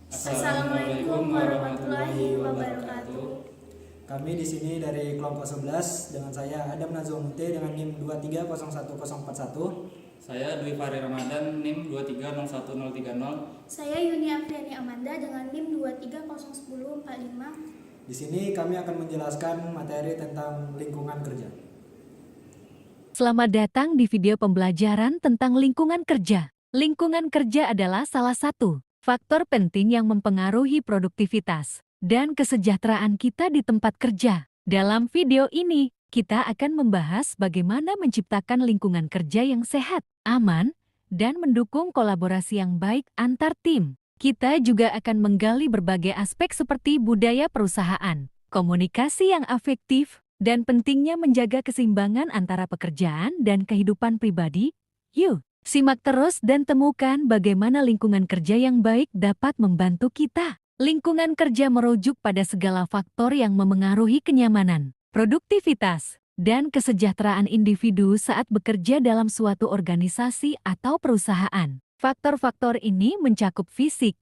Assalamualaikum warahmatullahi wabarakatuh. Kami di sini dari kelompok 11 dengan saya Adam Nazwa Mute dengan NIM 2301041. Saya Dwi Fahri Ramadan NIM 2301030. Saya Yuni Afriani Amanda dengan NIM 2301045. Di sini kami akan menjelaskan materi tentang lingkungan kerja. Selamat datang di video pembelajaran tentang lingkungan kerja. Lingkungan kerja adalah salah satu faktor penting yang mempengaruhi produktivitas dan kesejahteraan kita di tempat kerja. Dalam video ini, kita akan membahas bagaimana menciptakan lingkungan kerja yang sehat, aman, dan mendukung kolaborasi yang baik antar tim. Kita juga akan menggali berbagai aspek seperti budaya perusahaan, komunikasi yang efektif, dan pentingnya menjaga keseimbangan antara pekerjaan dan kehidupan pribadi. Yuk, simak terus dan temukan bagaimana lingkungan kerja yang baik dapat membantu kita. Lingkungan kerja merujuk pada segala faktor yang memengaruhi kenyamanan, produktivitas, dan kesejahteraan individu saat bekerja dalam suatu organisasi atau perusahaan. Faktor-faktor ini mencakup fisik,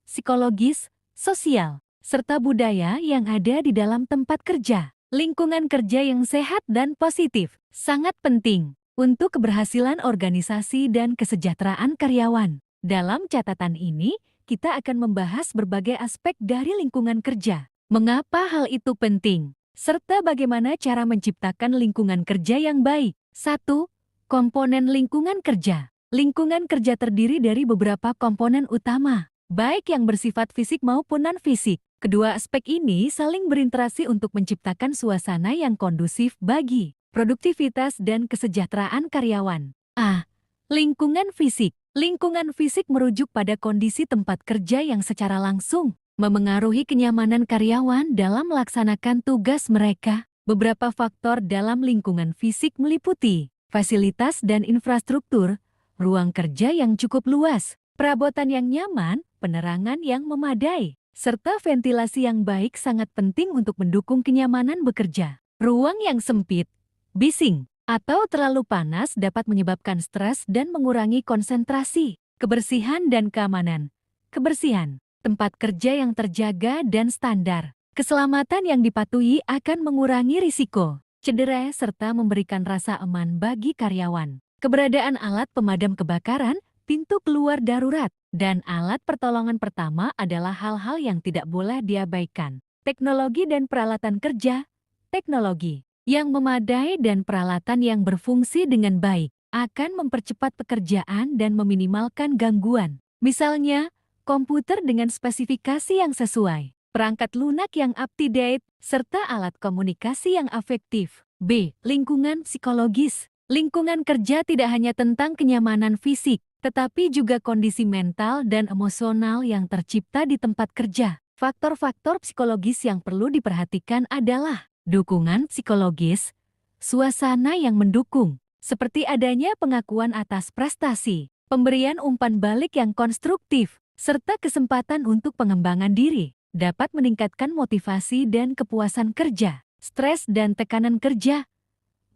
psikologis, sosial, serta budaya yang ada di dalam tempat kerja. Lingkungan kerja yang sehat dan positif sangat penting untuk keberhasilan organisasi dan kesejahteraan karyawan. Dalam catatan ini, kita akan membahas berbagai aspek dari lingkungan kerja. Mengapa hal itu penting? Serta bagaimana cara menciptakan lingkungan kerja yang baik. 1. Komponen lingkungan kerja. Lingkungan kerja terdiri dari beberapa komponen utama, baik yang bersifat fisik maupun non-fisik. Kedua aspek ini saling berinteraksi untuk menciptakan suasana yang kondusif bagi produktivitas dan kesejahteraan karyawan. A. Lingkungan fisik. Lingkungan fisik merujuk pada kondisi tempat kerja yang secara langsung memengaruhi kenyamanan karyawan dalam melaksanakan tugas mereka. Beberapa faktor dalam lingkungan fisik meliputi fasilitas dan infrastruktur, ruang kerja yang cukup luas, perabotan yang nyaman, penerangan yang memadai, serta ventilasi yang baik sangat penting untuk mendukung kenyamanan bekerja. Ruang yang sempit, bising, atau terlalu panas dapat menyebabkan stres dan mengurangi konsentrasi. Kebersihan dan keamanan. Kebersihan, tempat kerja yang terjaga dan standar. Keselamatan yang dipatuhi akan mengurangi risiko cedera serta memberikan rasa aman bagi karyawan. Keberadaan alat pemadam kebakaran, pintu keluar darurat, dan alat pertolongan pertama adalah hal-hal yang tidak boleh diabaikan. Teknologi dan peralatan kerja. Teknologi yang memadai dan peralatan yang berfungsi dengan baik akan mempercepat pekerjaan dan meminimalkan gangguan. Misalnya, komputer dengan spesifikasi yang sesuai, perangkat lunak yang up-to-date, serta alat komunikasi yang efektif. B. Lingkungan psikologis. Lingkungan kerja tidak hanya tentang kenyamanan fisik, tetapi juga kondisi mental dan emosional yang tercipta di tempat kerja. Faktor-faktor psikologis yang perlu diperhatikan adalah dukungan psikologis, suasana yang mendukung, seperti adanya pengakuan atas prestasi, pemberian umpan balik yang konstruktif, serta kesempatan untuk pengembangan diri, dapat meningkatkan motivasi dan kepuasan kerja. Stres dan tekanan kerja,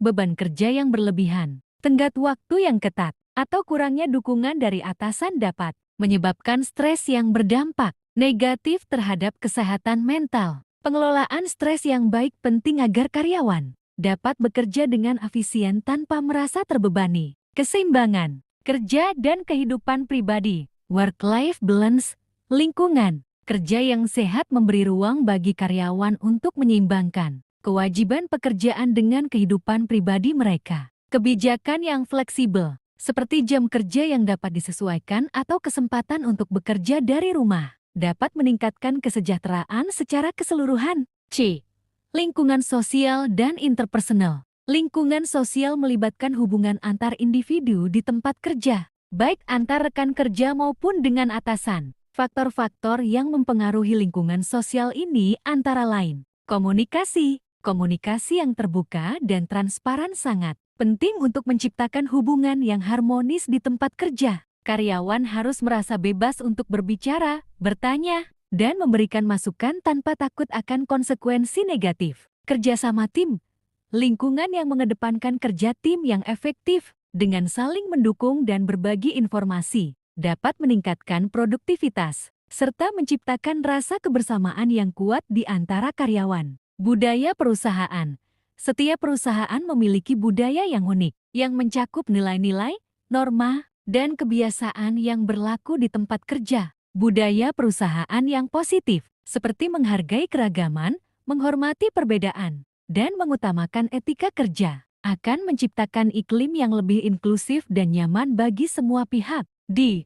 beban kerja yang berlebihan, tenggat waktu yang ketat, atau kurangnya dukungan dari atasan dapat menyebabkan stres yang berdampak negatif terhadap kesehatan mental. Pengelolaan stres yang baik penting agar karyawan dapat bekerja dengan efisien tanpa merasa terbebani. Keseimbangan kerja dan kehidupan pribadi, work-life balance, lingkungan kerja yang sehat memberi ruang bagi karyawan untuk menyeimbangkan kewajiban pekerjaan dengan kehidupan pribadi mereka. Kebijakan yang fleksibel, seperti jam kerja yang dapat disesuaikan atau kesempatan untuk bekerja dari rumah, dapat meningkatkan kesejahteraan secara keseluruhan. C. Lingkungan sosial dan interpersonal. Lingkungan sosial melibatkan hubungan antar individu di tempat kerja, baik antar rekan kerja maupun dengan atasan. Faktor-faktor yang mempengaruhi lingkungan sosial ini antara lain komunikasi. Komunikasi yang terbuka dan transparan sangat penting untuk menciptakan hubungan yang harmonis di tempat kerja. Karyawan harus merasa bebas untuk berbicara, bertanya, dan memberikan masukan tanpa takut akan konsekuensi negatif. Kerjasama tim. Lingkungan yang mengedepankan kerja tim yang efektif dengan saling mendukung dan berbagi informasi dapat meningkatkan produktivitas, serta menciptakan rasa kebersamaan yang kuat di antara karyawan. Budaya perusahaan. Setiap perusahaan memiliki budaya yang unik, yang mencakup nilai-nilai, norma, dan kebiasaan yang berlaku di tempat kerja. Budaya perusahaan yang positif, seperti menghargai keragaman, menghormati perbedaan, dan mengutamakan etika kerja, akan menciptakan iklim yang lebih inklusif dan nyaman bagi semua pihak. Di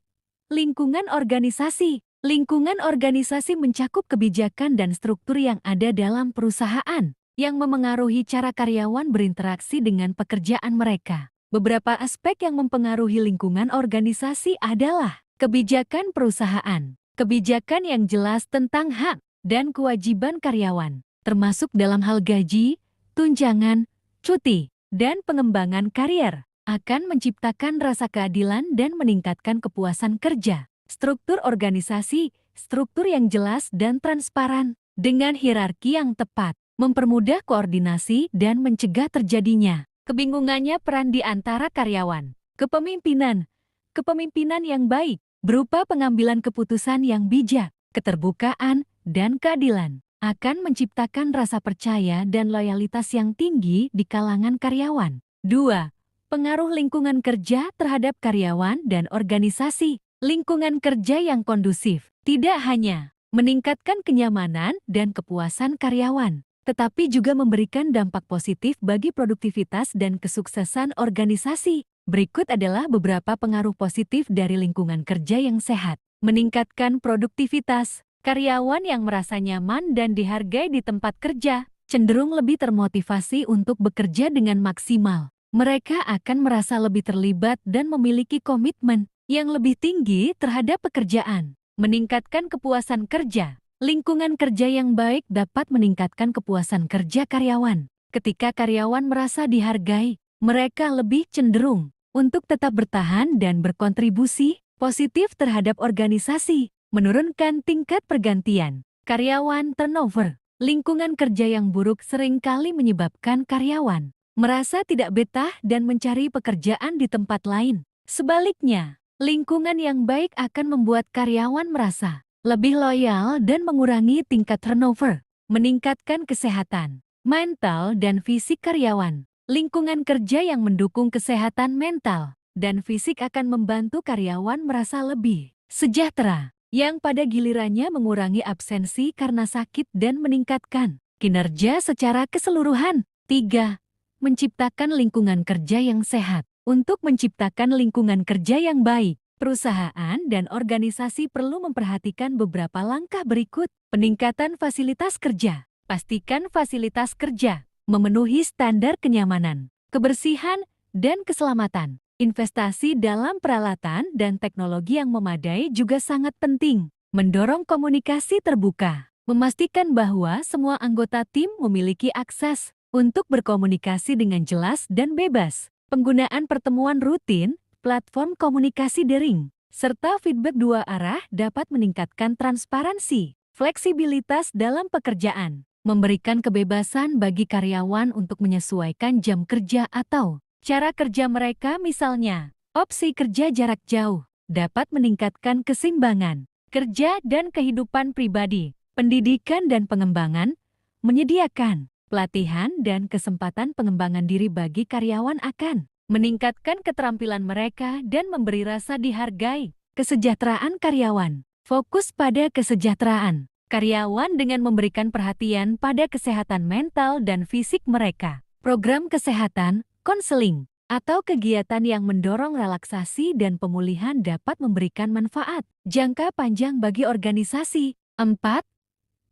lingkungan organisasi. Lingkungan organisasi mencakup kebijakan dan struktur yang ada dalam perusahaan, yang memengaruhi cara karyawan berinteraksi dengan pekerjaan mereka. Beberapa aspek yang mempengaruhi lingkungan organisasi adalah kebijakan perusahaan, kebijakan yang jelas tentang hak dan kewajiban karyawan, termasuk dalam hal gaji, tunjangan, cuti, dan pengembangan karier, akan menciptakan rasa keadilan dan meningkatkan kepuasan kerja. Struktur organisasi, struktur yang jelas dan transparan, dengan hierarki yang tepat, mempermudah koordinasi dan mencegah terjadinya kebingungannya peran di antara karyawan. Kepemimpinan. Kepemimpinan yang baik, berupa pengambilan keputusan yang bijak, keterbukaan, dan keadilan, akan menciptakan rasa percaya dan loyalitas yang tinggi di kalangan karyawan. 2. Pengaruh lingkungan kerja terhadap karyawan dan organisasi. Lingkungan kerja yang kondusif tidak hanya meningkatkan kenyamanan dan kepuasan karyawan, tetapi juga memberikan dampak positif bagi produktivitas dan kesuksesan organisasi. Berikut adalah beberapa pengaruh positif dari lingkungan kerja yang sehat. Meningkatkan produktivitas. Karyawan yang merasa nyaman dan dihargai di tempat kerja cenderung lebih termotivasi untuk bekerja dengan maksimal. Mereka akan merasa lebih terlibat dan memiliki komitmen yang lebih tinggi terhadap pekerjaan. Meningkatkan kepuasan kerja. Lingkungan kerja yang baik dapat meningkatkan kepuasan kerja karyawan. Ketika karyawan merasa dihargai, mereka lebih cenderung untuk tetap bertahan dan berkontribusi positif terhadap organisasi. Menurunkan tingkat pergantian. Karyawan turnover. Lingkungan kerja yang buruk seringkali menyebabkan karyawan merasa tidak betah dan mencari pekerjaan di tempat lain. Sebaliknya, lingkungan yang baik akan membuat karyawan merasa lebih loyal dan mengurangi tingkat turnover. Meningkatkan kesehatan mental dan fisik karyawan. Lingkungan kerja yang mendukung kesehatan mental dan fisik akan membantu karyawan merasa lebih sejahtera, yang pada gilirannya mengurangi absensi karena sakit dan meningkatkan kinerja secara keseluruhan. 3. Menciptakan lingkungan kerja yang sehat. Untuk menciptakan lingkungan kerja yang baik, perusahaan dan organisasi perlu memperhatikan beberapa langkah berikut. Peningkatan fasilitas kerja. Pastikan fasilitas kerja memenuhi standar kenyamanan, kebersihan, dan keselamatan. Investasi dalam peralatan dan teknologi yang memadai juga sangat penting. Mendorong komunikasi terbuka. Memastikan bahwa semua anggota tim memiliki akses untuk berkomunikasi dengan jelas dan bebas. Penggunaan pertemuan rutin, platform komunikasi daring, serta feedback dua arah dapat meningkatkan transparansi, fleksibilitas dalam pekerjaan, memberikan kebebasan bagi karyawan untuk menyesuaikan jam kerja atau cara kerja mereka. Misalnya, opsi kerja jarak jauh dapat meningkatkan keseimbangan kerja dan kehidupan pribadi. Pendidikan dan pengembangan, menyediakan pelatihan dan kesempatan pengembangan diri bagi karyawan akan meningkatkan keterampilan mereka dan memberi rasa dihargai. Kesejahteraan karyawan. Fokus pada kesejahteraan karyawan dengan memberikan perhatian pada kesehatan mental dan fisik mereka. Program kesehatan, konseling, atau kegiatan yang mendorong relaksasi dan pemulihan dapat memberikan manfaat jangka panjang bagi organisasi. 4.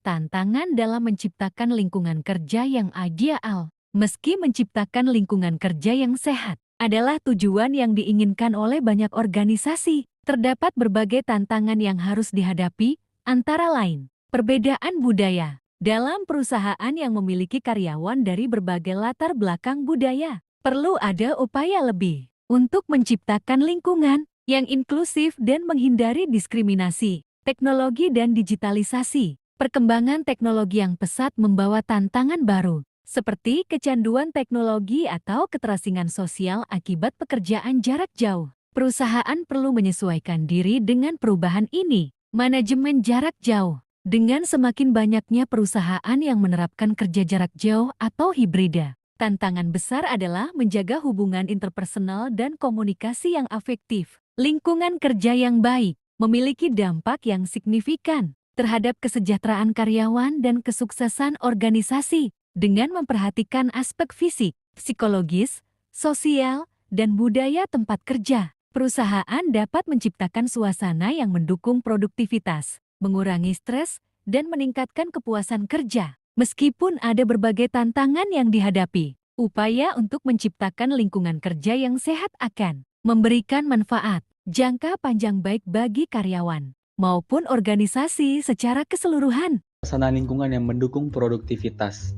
Tantangan dalam menciptakan lingkungan kerja yang ideal. Meski menciptakan lingkungan kerja yang sehat adalah tujuan yang diinginkan oleh banyak organisasi, terdapat berbagai tantangan yang harus dihadapi, antara lain, perbedaan budaya. Dalam perusahaan yang memiliki karyawan dari berbagai latar belakang budaya, perlu ada upaya lebih untuk menciptakan lingkungan yang inklusif dan menghindari diskriminasi. Teknologi dan digitalisasi. Perkembangan teknologi yang pesat membawa tantangan baru, seperti kecanduan teknologi atau keterasingan sosial akibat pekerjaan jarak jauh. Perusahaan perlu menyesuaikan diri dengan perubahan ini, Manajemen jarak jauh. Dengan semakin banyaknya perusahaan yang menerapkan kerja jarak jauh atau hibrida, tantangan besar adalah menjaga hubungan interpersonal dan komunikasi yang efektif. Lingkungan kerja yang baik memiliki dampak yang signifikan terhadap kesejahteraan karyawan dan kesuksesan organisasi dengan memperhatikan aspek fisik, psikologis, sosial, dan budaya tempat kerja. Perusahaan dapat menciptakan suasana yang mendukung produktivitas, mengurangi stres, dan meningkatkan kepuasan kerja. Meskipun ada berbagai tantangan yang dihadapi, upaya untuk menciptakan lingkungan kerja yang sehat akan memberikan manfaat jangka panjang baik bagi karyawan maupun organisasi secara keseluruhan. Suasana lingkungan yang mendukung produktivitas.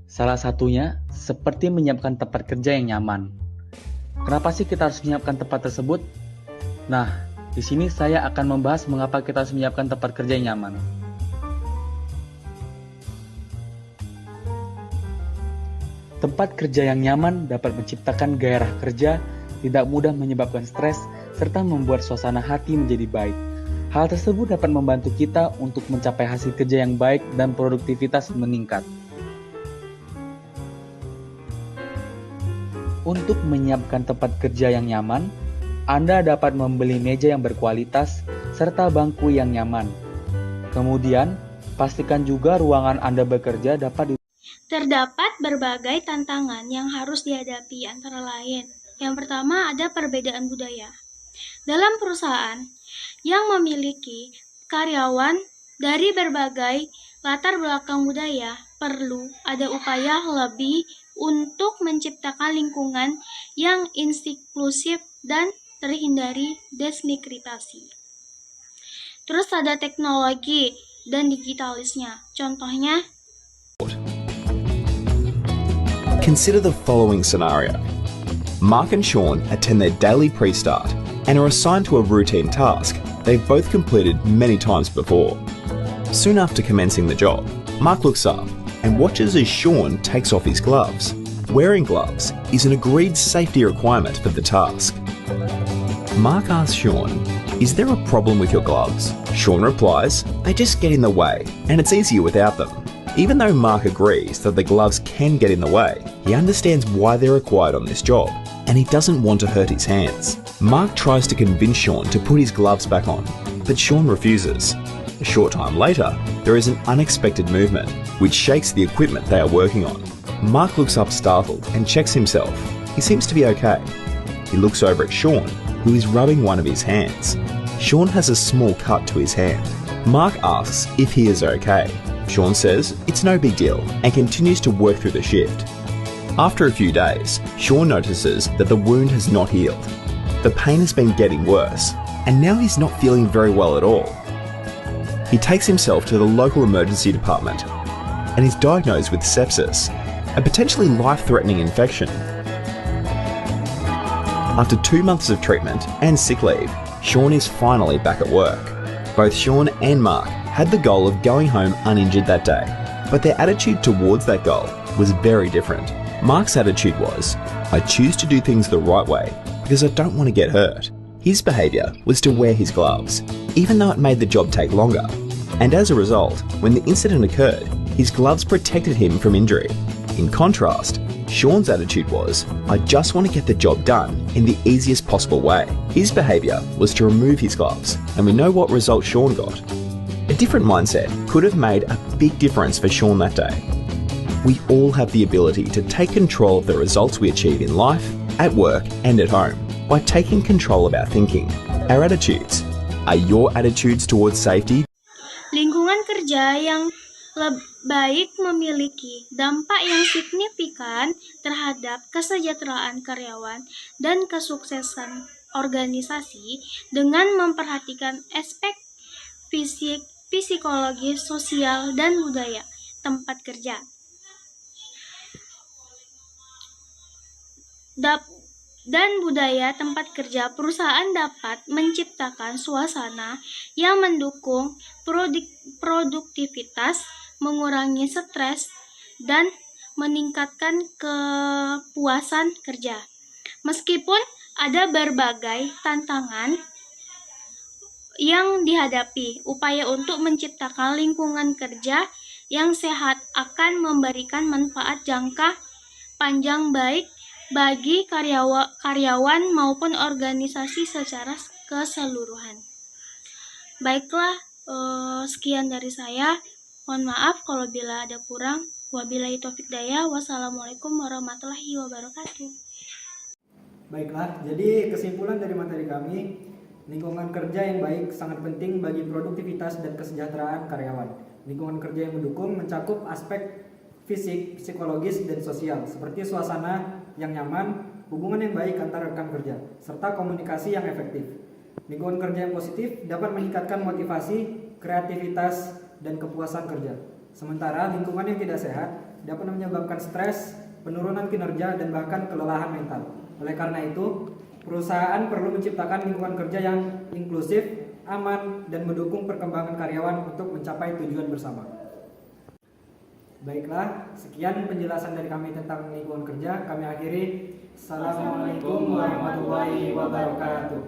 Salah satunya seperti menyiapkan tempat kerja yang nyaman. Kenapa sih kita harus menyiapkan tempat tersebut? Nah, di sini saya akan membahas mengapa kita harus menyiapkan tempat kerja yang nyaman. Tempat kerja yang nyaman dapat menciptakan gairah kerja, tidak mudah menyebabkan stres, serta membuat suasana hati menjadi baik. Hal tersebut dapat membantu kita untuk mencapai hasil kerja yang baik dan produktivitas meningkat. Untuk menyiapkan tempat kerja yang nyaman, Anda dapat membeli meja yang berkualitas serta bangku yang nyaman. Kemudian, pastikan juga ruangan Anda bekerja dapat Terdapat berbagai tantangan yang harus dihadapi, antara lain. Yang pertama ada perbedaan budaya. Dalam perusahaan yang memiliki karyawan dari berbagai latar belakang budaya, perlu ada upaya lebih untuk menciptakan lingkungan yang inklusif dan terhindari diskriminasi. Terus ada teknologi dan digitalisnya. Contohnya, consider the following scenario. Mark and Sean attend their daily pre-start and are assigned to a routine task they've both completed many times before. Soon after commencing the job, Mark looks up and watches as Sean takes off his gloves. Wearing gloves is an agreed safety requirement for the task. Mark asks Sean, "Is there a problem with your gloves?" Sean replies, "They just get in the way and it's easier without them." Even though Mark agrees that the gloves can get in the way, he understands why they're required on this job, and he doesn't want to hurt his hands. Mark tries to convince Sean to put his gloves back on, but Sean refuses. A short time later, there is an unexpected movement, which shakes the equipment they are working on. Mark looks up startled and checks himself. He seems to be okay. He looks over at Sean, who is rubbing one of his hands. Sean has a small cut to his hand. Mark asks if he is okay. Sean says it's no big deal and continues to work through the shift. After a few days, Sean notices that the wound has not healed. The pain has been getting worse, and now he's not feeling very well at all. He takes himself to the local emergency department and is diagnosed with sepsis, a potentially life-threatening infection. After 2 months of treatment and sick leave, Sean is finally back at work. Both Sean and Mark had the goal of going home uninjured that day, but their attitude towards that goal was very different. Mark's attitude was, "I choose to do things the right way because I don't want to get hurt." His behaviour was to wear his gloves, even though it made the job take longer. And as a result, when the incident occurred, his gloves protected him from injury. In contrast, Sean's attitude was, "I just want to get the job done in the easiest possible way." His behaviour was to remove his gloves, and we know what result Sean got. A different mindset could have made a big difference for Sean that day. We all have the ability to take control of the results we achieve in life, at work, and at home by taking control of our thinking, our attitudes. Are your attitudes towards safety? lingkungan kerja yang baik memiliki dampak yang signifikan terhadap kesejahteraan karyawan dan kesuksesan organisasi dengan memperhatikan aspek fisik, psikologis, sosial, dan budaya tempat kerja. Dan budaya tempat kerja, perusahaan dapat menciptakan suasana yang mendukung produktivitas, mengurangi stres, dan meningkatkan kepuasan kerja. Meskipun ada berbagai tantangan yang dihadapi. Upaya untuk menciptakan lingkungan kerja yang sehat akan memberikan manfaat jangka panjang baik bagi karyawan maupun organisasi secara keseluruhan. Baiklah, sekian dari saya. Mohon maaf kalau bila ada kurang. Wabillahi taufik daya. Wassalamualaikum warahmatullahi wabarakatuh. Baiklah, jadi kesimpulan dari materi kami, lingkungan kerja yang baik sangat penting bagi produktivitas dan kesejahteraan karyawan. Lingkungan kerja yang mendukung mencakup aspek fisik, psikologis, dan sosial, seperti suasana yang nyaman, hubungan yang baik antar rekan kerja, serta komunikasi yang efektif. Lingkungan kerja yang positif dapat meningkatkan motivasi, kreativitas, dan kepuasan kerja. Sementara lingkungan yang tidak sehat dapat menyebabkan stres, penurunan kinerja, dan bahkan kelelahan mental. Oleh karena itu, perusahaan perlu menciptakan lingkungan kerja yang inklusif, aman, dan mendukung perkembangan karyawan untuk mencapai tujuan bersama. Baiklah, sekian penjelasan dari kami tentang lingkungan kerja. Kami akhiri. Assalamualaikum warahmatullahi wabarakatuh.